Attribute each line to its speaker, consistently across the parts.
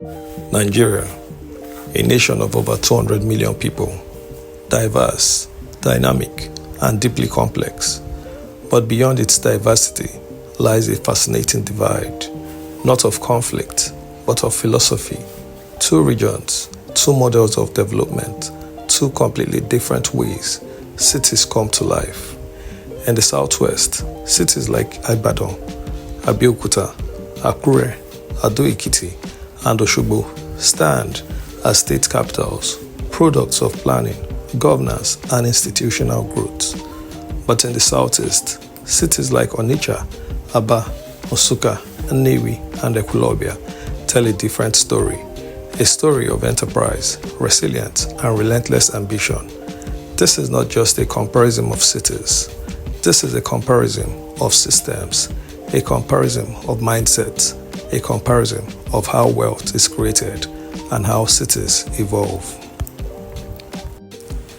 Speaker 1: Nigeria, a nation of over 200 million people, diverse, dynamic, and deeply complex. But beyond its diversity lies a fascinating divide, not of conflict, but of philosophy. Two regions, two models of development, two completely different ways cities come to life. In the southwest, cities like Ibadan, Abeokuta, Akure, Ado-Ekiti, and Oshogbo stand as state capitals, products of planning, governance, and institutional growth. But in the southeast, cities like Onitsha, Aba, Nsukka, Nnewi, and Ekwulobia tell a different story, a story of enterprise, resilience, and relentless ambition. This is not just a comparison of cities. This is a comparison of systems, a comparison of mindsets, a comparison of how wealth is created and how cities evolve.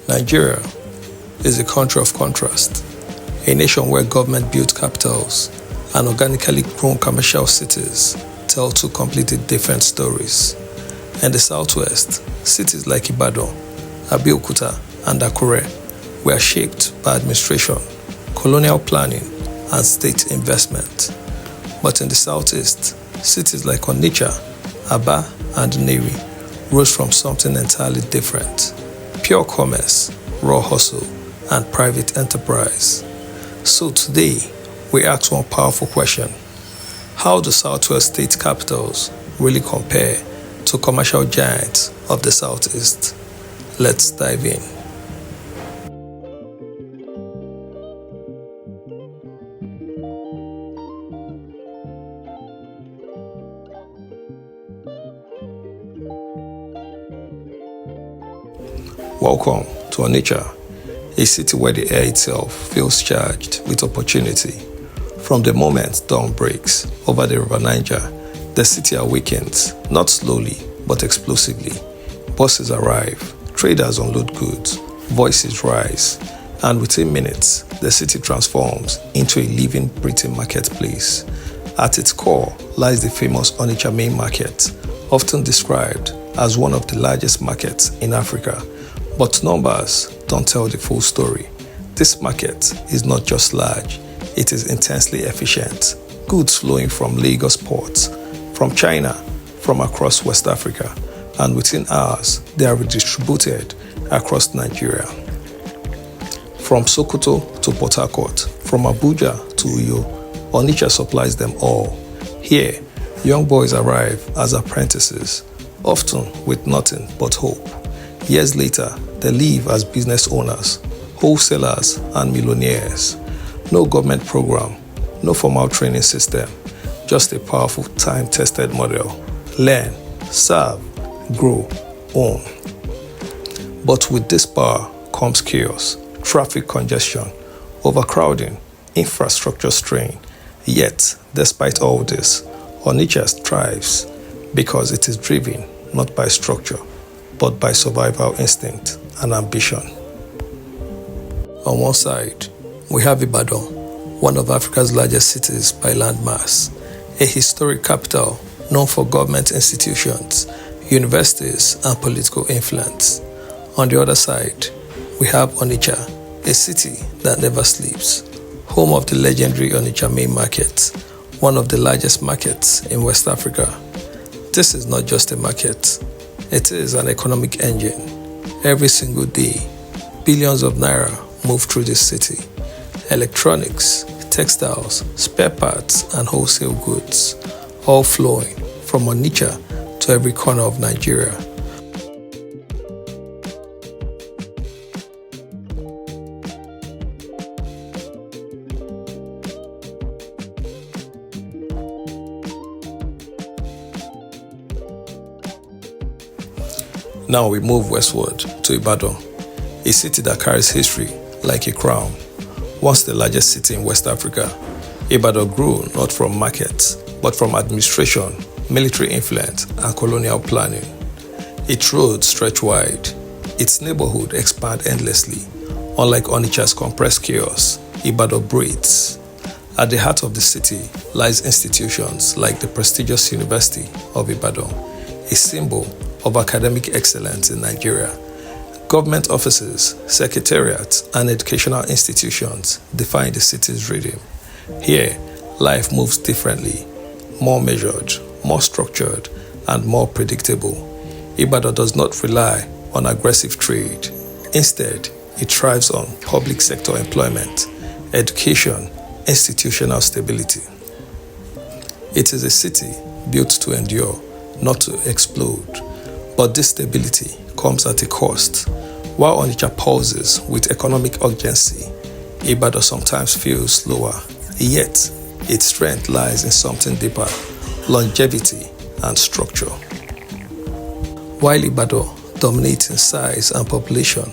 Speaker 1: Nigeria is a country of contrast, a nation where government-built capitals and organically grown commercial cities tell two completely different stories. In the southwest, cities like Ibadan, Abeokuta, and Akure were shaped by administration, colonial planning, and state investment. But in the southeast, cities like Onitsha, Aba and Nnewi rose from something entirely different: pure commerce, raw hustle, and private enterprise. So today, we ask one powerful question: how do southwest state capitals really compare to commercial giants of the southeast? Let's dive in. Welcome to Onitsha, a city where the air itself feels charged with opportunity. From the moment dawn breaks over the River Niger, the city awakens, not slowly, but explosively. Buses arrive, traders unload goods, voices rise, and within minutes, the city transforms into a living, breathing marketplace. At its core lies the famous Onitsha main market, often described as one of the largest markets in Africa. But numbers don't tell the full story. This market is not just large, it is intensely efficient. Goods flowing from Lagos ports, from China, from across West Africa, and within hours, they are redistributed across Nigeria. From Sokoto to Port Harcourt, from Abuja to Uyo, Onitsha supplies them all. Here, young boys arrive as apprentices, often with nothing but hope. Years later, they leave as business owners, wholesalers, and millionaires. No government program, no formal training system, just a powerful time-tested model. Learn, serve, grow, own. But with this power comes chaos, traffic congestion, overcrowding, infrastructure strain. Yet, despite all this, Onitsha thrives because it is driven not by structure, but by survival instinct and ambition. On one side, we have Ibadan, one of Africa's largest cities by landmass, a historic capital known for government institutions, universities, and political influence. On the other side, we have Onitsha, a city that never sleeps, home of the legendary Onitsha main market, one of the largest markets in West Africa. This is not just a market. It is an economic engine. Every single day, billions of naira move through this city. Electronics, textiles, spare parts, and wholesale goods, all flowing from Onitsha to every corner of Nigeria. Now we move westward to Ibadan, a city that carries history like a crown. Once the largest city in West Africa, Ibadan grew not from markets, but from administration, military influence, and colonial planning. Its roads stretch wide, its neighborhood expand endlessly. Unlike Onitsha's compressed chaos, Ibadan breathes. At the heart of the city lies institutions like the prestigious University of Ibadan, a symbol of academic excellence in Nigeria. Government offices, secretariats, and educational institutions define the city's rhythm. Here, life moves differently, more measured, more structured, and more predictable. Ibadan does not rely on aggressive trade. Instead, it thrives on public sector employment, education, institutional stability. It is a city built to endure, not to explode. But this stability comes at a cost. While Onitsha pulses with economic urgency, Ibadan sometimes feels slower. Yet, its strength lies in something deeper: longevity and structure. While Ibadan dominates in size and population,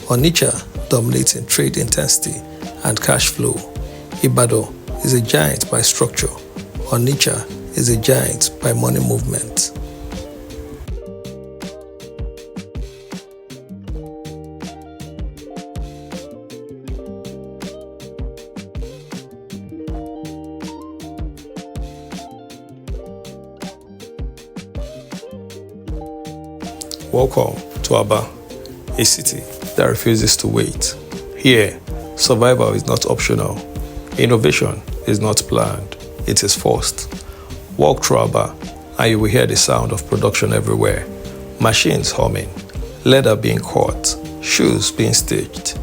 Speaker 1: Onitsha dominates in trade intensity and cash flow. Ibadan is a giant by structure. Onitsha is a giant by money movement. Welcome to Aba, a city that refuses to wait. Here, survival is not optional. Innovation is not planned. It is forced. Walk through Aba and you will hear the sound of production everywhere. Machines humming, leather being cut, shoes being stitched.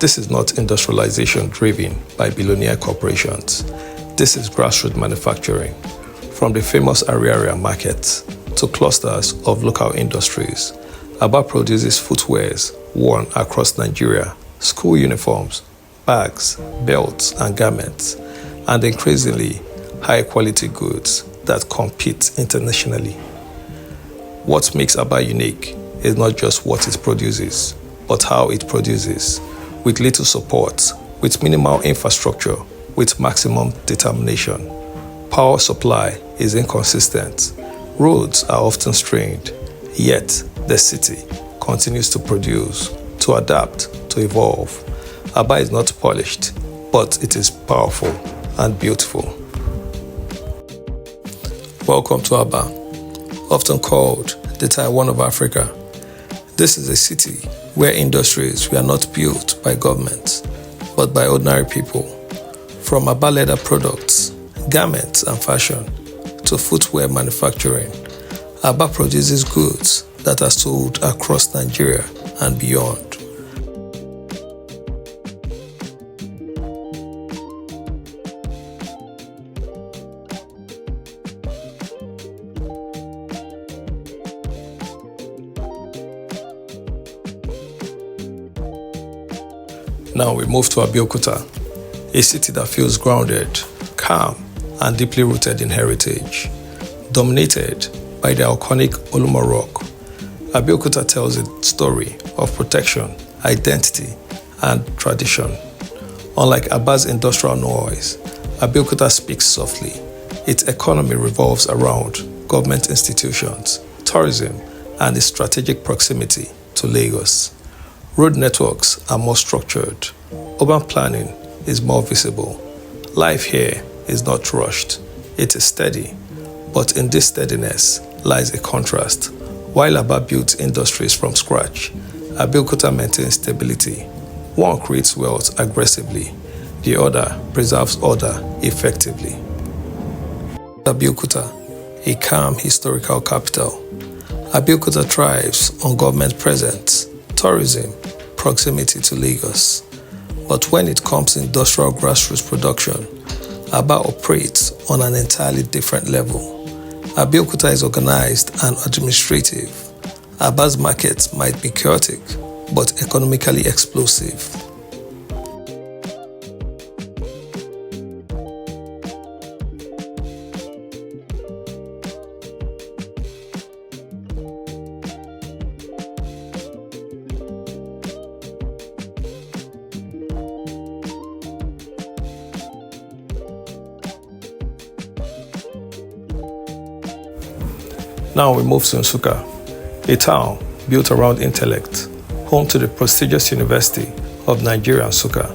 Speaker 1: This is not industrialization driven by billionaire corporations. This is grassroots manufacturing. From the famous area markets to clusters of local industries, Aba produces footwears worn across Nigeria, school uniforms, bags, belts, and garments, and increasingly high-quality goods that compete internationally. What makes Aba unique is not just what it produces, but how it produces, with little support, with minimal infrastructure, with maximum determination. Power supply is inconsistent. Roads are often strained, yet the city continues to produce, to adapt, to evolve. Aba is not polished, but it is powerful and beautiful. Welcome to Aba, often called the Taiwan of Africa. This is a city where industries were not built by governments, but by ordinary people. From Aba leather products, garments and fashion, to footwear manufacturing, Aba produces goods that are sold across Nigeria and beyond. Now we move to Abeokuta, a city that feels grounded, calm, and deeply rooted in heritage. Dominated by the iconic Olumo Rock, Abeokuta tells a story of protection, identity, and tradition. Unlike Aba's industrial noise, Abeokuta speaks softly. Its economy revolves around government institutions, tourism, and its strategic proximity to Lagos. Road networks are more structured. Urban planning is more visible. Life here is not rushed. It is steady. But in this steadiness lies a contrast. While Aba builds industries from scratch, Abeokuta maintains stability. One creates wealth aggressively. The other preserves order effectively. Abeokuta, a calm historical capital. Abeokuta thrives on government presence, tourism, proximity to Lagos. But when it comes to industrial grassroots production, Aba operates on an entirely different level. Abeokuta is organized and administrative. Aba's markets might be chaotic, but economically explosive. Now we move to Nsukka, a town built around intellect, home to the prestigious University of Nigeria, Nsukka.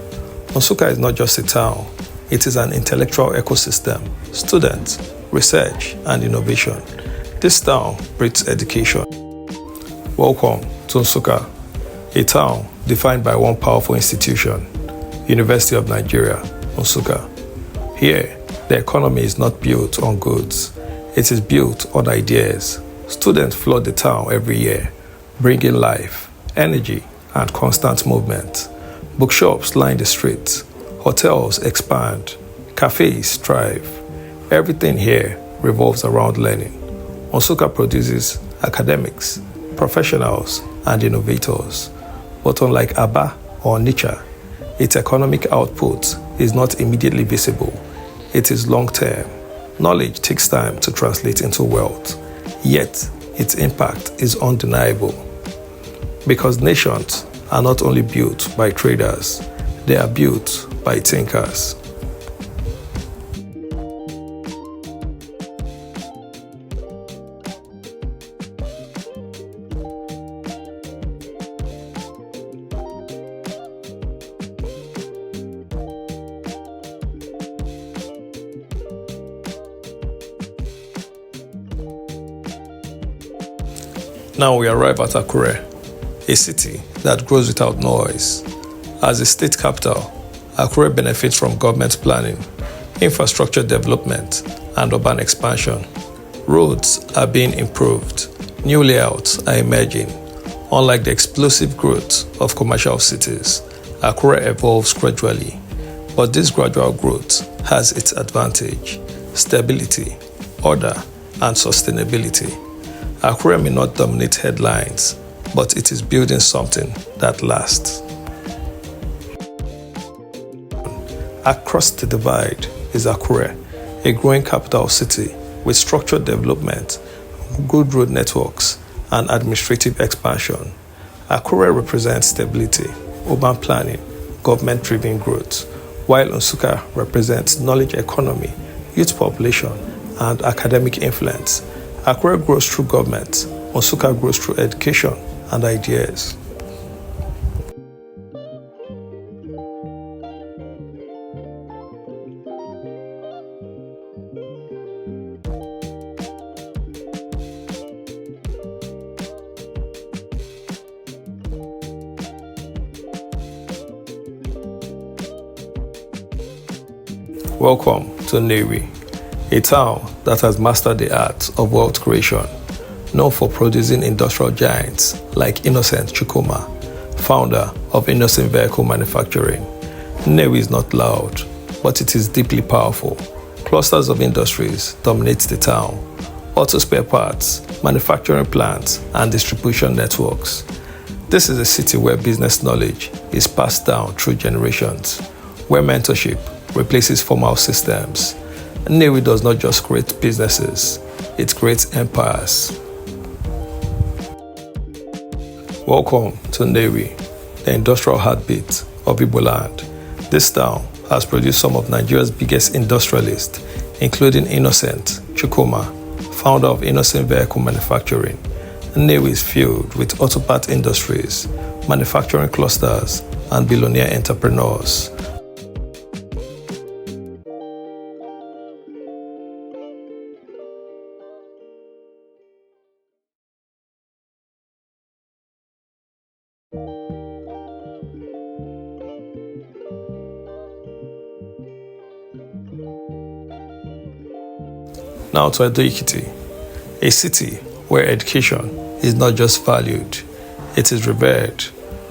Speaker 1: Nsukka is not just a town, it is an intellectual ecosystem, students, research, and innovation. This town breeds education. Welcome to Nsukka, a town defined by one powerful institution, University of Nigeria, Nsukka. Here, the economy is not built on goods, it is built on ideas. Students flood the town every year, bringing life, energy, and constant movement. Bookshops line the streets, hotels expand, cafes thrive. Everything here revolves around learning. Nsukka produces academics, professionals, and innovators. But unlike Aba or Onitsha, its economic output is not immediately visible. It is long-term. Knowledge takes time to translate into wealth, yet its impact is undeniable. Because nations are not only built by traders, they are built by thinkers. Now we arrive at Akure, a city that grows without noise. As a state capital, Akure benefits from government planning, infrastructure development, and urban expansion. Roads are being improved, new layouts are emerging. Unlike the explosive growth of commercial cities, Akure evolves gradually. But this gradual growth has its advantage: stability, order, and sustainability. Akure may not dominate headlines, but it is building something that lasts. Across the divide is Akure, a growing capital city with structured development, good road networks, and administrative expansion. Akure represents stability, urban planning, government-driven growth, while Nsukka represents knowledge economy, youth population, and academic influence. Akure grows through government, Nsukka grows through education and ideas. Welcome to Nnewi, a town that has mastered the art of wealth creation, known for producing industrial giants like Innocent Chukwuma, founder of Innocent Vehicle Manufacturing. Nnewi is not loud, but it is deeply powerful. Clusters of industries dominate the town: auto spare parts, manufacturing plants, and distribution networks. This is a city where business knowledge is passed down through generations, where mentorship replaces formal systems. Nnewi does not just create businesses, it creates empires. Welcome to Nnewi, the industrial heartbeat of Igbo land. This town has produced some of Nigeria's biggest industrialists, including Innocent Chukwuma, founder of Innocent Vehicle Manufacturing. Nnewi is filled with auto part industries, manufacturing clusters, and billionaire entrepreneurs. Now to Ado-Ekiti, a city where education is not just valued, it is revered.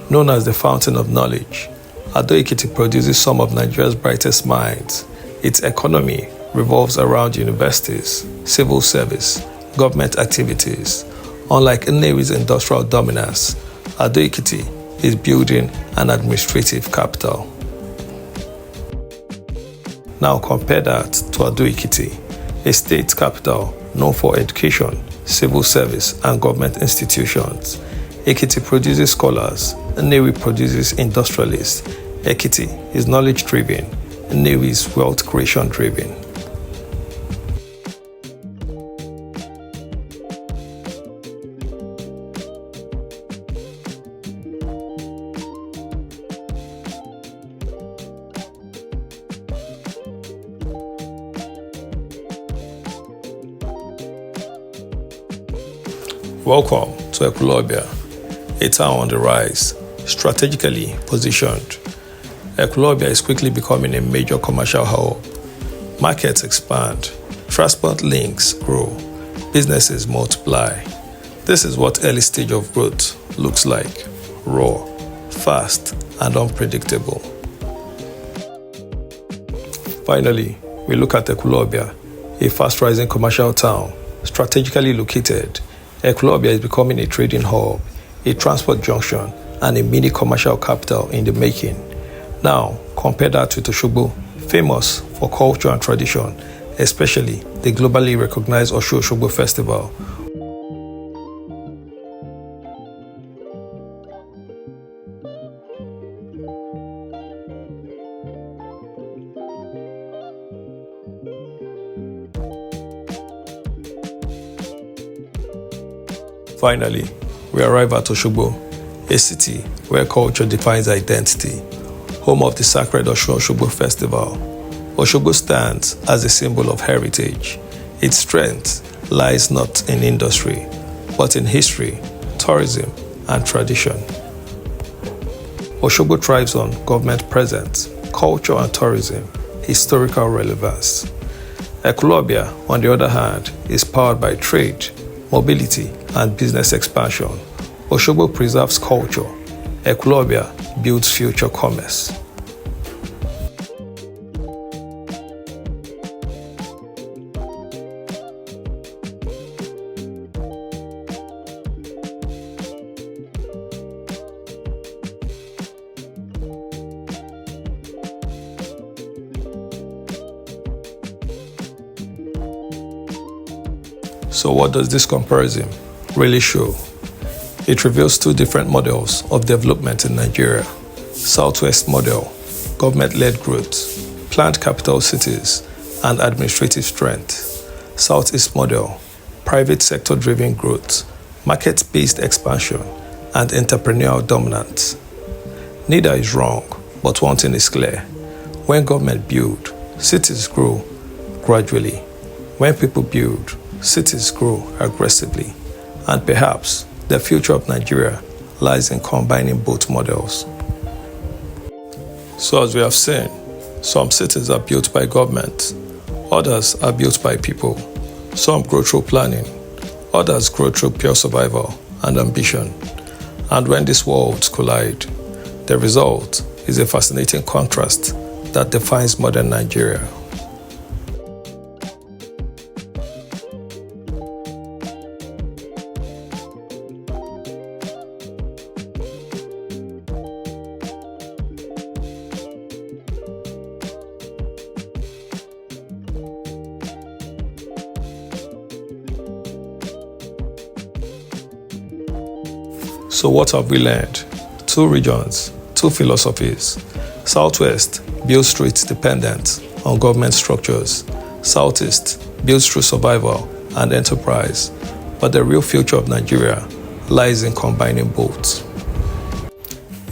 Speaker 1: Known as the fountain of knowledge, Ado-Ekiti produces some of Nigeria's brightest minds. Its economy revolves around universities, civil service, government activities. Unlike Nnewi's industrial dominance, Ado-Ekiti is building an administrative capital. Now compare that to Ado-Ekiti, a state capital known for education, civil service, and government institutions. Ekiti produces scholars, Nnewi produces industrialists. Ekiti is knowledge-driven, Nnewi is wealth creation-driven. Welcome to Ekwulobia, a town on the rise, strategically positioned. Ekwulobia is quickly becoming a major commercial hub. Markets expand, transport links grow, businesses multiply. This is what early stage of growth looks like: raw, fast, and unpredictable. Finally, we look at Ekwulobia, a fast-rising commercial town, strategically located. Ekwulobia is becoming a trading hub, a transport junction, and a mini commercial capital in the making. Now, compare that with Oshogbo, famous for culture and tradition, especially the globally recognized Oshogbo festival. Finally, we arrive at Oshogbo, a city where culture defines identity, home of the sacred Oshogbo festival. Oshogbo stands as a symbol of heritage. Its strength lies not in industry, but in history, tourism, and tradition. Oshogbo thrives on government presence, culture and tourism, historical relevance. Ekwulobia, on the other hand, is powered by trade, mobility, and business expansion. Oshogbo preserves culture. Ekwulobia builds future commerce. So what does this comparison really show? It reveals two different models of development in Nigeria. Southwest model, government-led growth, planned capital cities, and administrative strength. Southeast model, private sector-driven growth, market-based expansion, and entrepreneurial dominance. Neither is wrong, but one thing is clear. When government build, cities grow gradually. When people build, cities grow aggressively. And perhaps the future of Nigeria lies in combining both models. So as we have seen, some cities are built by government, others are built by people. Some grow through planning, others grow through pure survival and ambition. And when these worlds collide, the result is a fascinating contrast that defines modern Nigeria. So what have we learned? Two regions, two philosophies. Southwest builds through its dependence on government structures. Southeast builds through survival and enterprise. But the real future of Nigeria lies in combining both.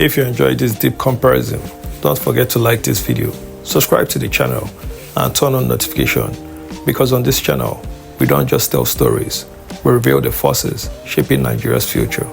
Speaker 1: If you enjoyed this deep comparison, don't forget to like this video, subscribe to the channel, and turn on notification, because on this channel, we don't just tell stories, we reveal the forces shaping Nigeria's future.